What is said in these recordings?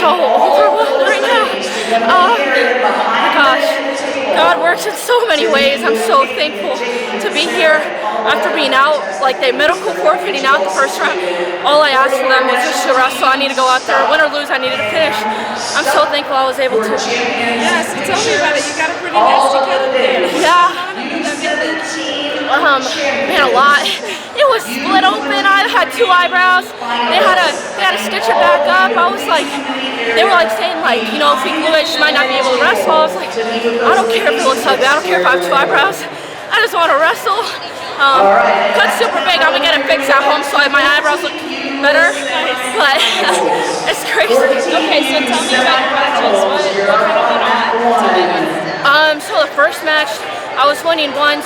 so overwhelmed right now. Oh my gosh. God works in so many ways. I'm so thankful to be here after being out, like the medical forfeiting out the first round. All I asked for them was just to wrestle. I need to go out there, win or lose, I needed to finish. I'm so thankful I was able to. Yeah, so tell me about it. You got a pretty nasty cut up there. Yeah. Man, a lot. It was split open. I had 2 eyebrows. They had to stitch it back up. I was like, they were like saying like, you know, if we glue it, she might not be able to wrestle. I was like, I don't care if it looks ugly. I don't care if I have 2 eyebrows. I just want to wrestle. Cut's super big. I'm gonna get it fixed at home so my eyebrows look better. But it's crazy. Okay, so tell me about your matches. What kind of went on? So the first match, I was winning 1-0.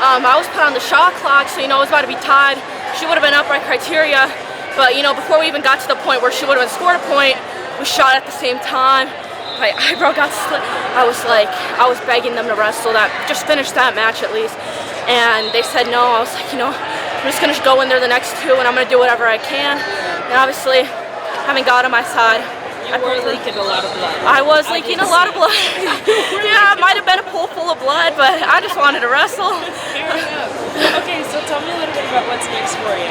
I was put on the shot clock, so you know it was about to be tied. She would have been upright criteria, but you know before we even got to the point where she would have been scored a point, we shot at the same time. My eyebrow got slit. I was begging them to wrestle that, just finish that match at least, and they said no. I was like, you know, I'm just gonna go in there the next 2, and I'm gonna do whatever I can. And obviously, having God on my side. You were leaking a lot of blood. I was leaking a lot of blood. Yeah, it might have been a pool full of blood, but I just wanted to wrestle. Fair enough. Okay, so tell me a little bit about what's next for you.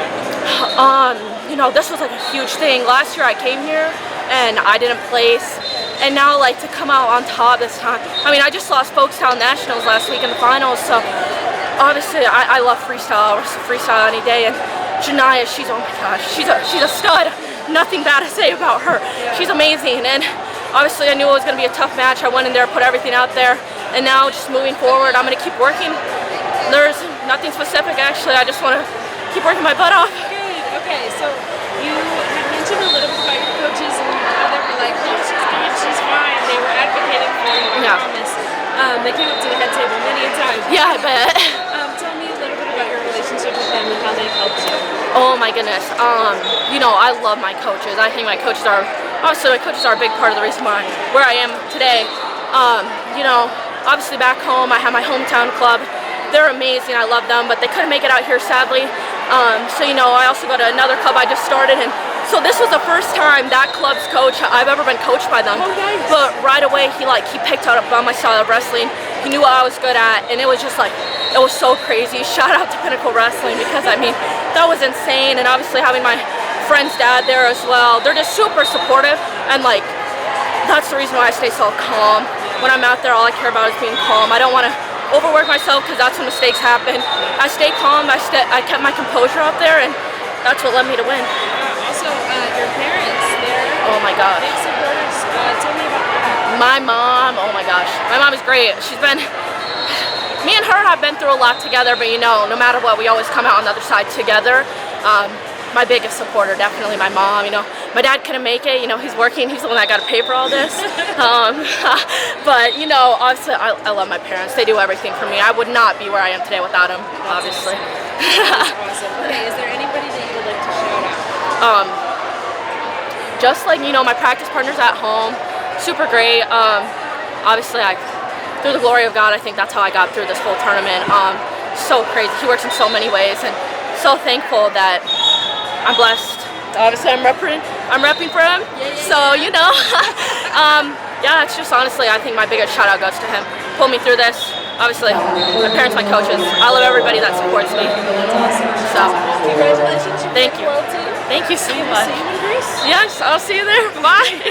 You know, this was like a huge thing. Last year I came here and I didn't place. And now like to come out on top this time. I mean, I just lost Spokane Nationals last week in the finals, so obviously I love freestyle. I wrestle freestyle any day. And Janiya, oh my gosh, she's a stud. Nothing bad to say about her. She's amazing, and obviously I knew it was going to be a tough match. I went in there, put everything out there, and now just moving forward, I'm going to keep working. There's nothing specific, actually. I just want to keep working my butt off. Good. Okay, so you had mentioned a little bit about your coaches and how they were like, no, she's good, she's fine. They were advocating for you, I promise. They came up to the head table many a time. Yeah, I bet. Tell me a little bit about your relationship with them and how they've helped you. Oh my goodness. You know, I love my coaches. I think my coaches are a big part of the reason where I am today. You know, obviously back home I have my hometown club. They're amazing. I love them, but they couldn't make it out here sadly. So you know, I also go to another club I just started, and so this was the first time that club's coach I've ever been coached by them. Oh, nice. But right away he picked out my style of wrestling. He knew what I was good at, and it was just like, it was so crazy. Shout out to Pinnacle Wrestling, because I mean, that was insane. And obviously having my friend's dad there as well, they're just super supportive, and like, that's the reason why I stay so calm. When I'm out there, all I care about is being calm. I don't want to overwork myself, because that's when mistakes happen. I stay calm, I kept my composure out there, and that's what led me to win. Also, your parents, they're oh my gosh, big supporters. Tell me about that. My mom, oh my gosh, my mom is great. Me and her have been through a lot together, but you know, no matter what, we always come out on the other side together. My biggest supporter, definitely my mom. You know, my dad couldn't make it. You know, he's working. He's the one that got to pay for all this. But you know, obviously, I love my parents. They do everything for me. I would not be where I am today without them, obviously. That's awesome. Okay, is there anybody that you would like to shout out? Just like, you know, my practice partners at home, super great. Obviously, through the glory of God, I think that's how I got through this whole tournament. So crazy. He works in so many ways, and so thankful that I'm blessed. Obviously, I'm repping for him. So, you know, yeah, it's just honestly, I think my biggest shout out goes to him. Pulled me through this. Obviously, my parents, my coaches. I love everybody that supports me. So, Congratulations. thank you. Thank you so much. See you in Greece. Yes, I'll see you there. Bye.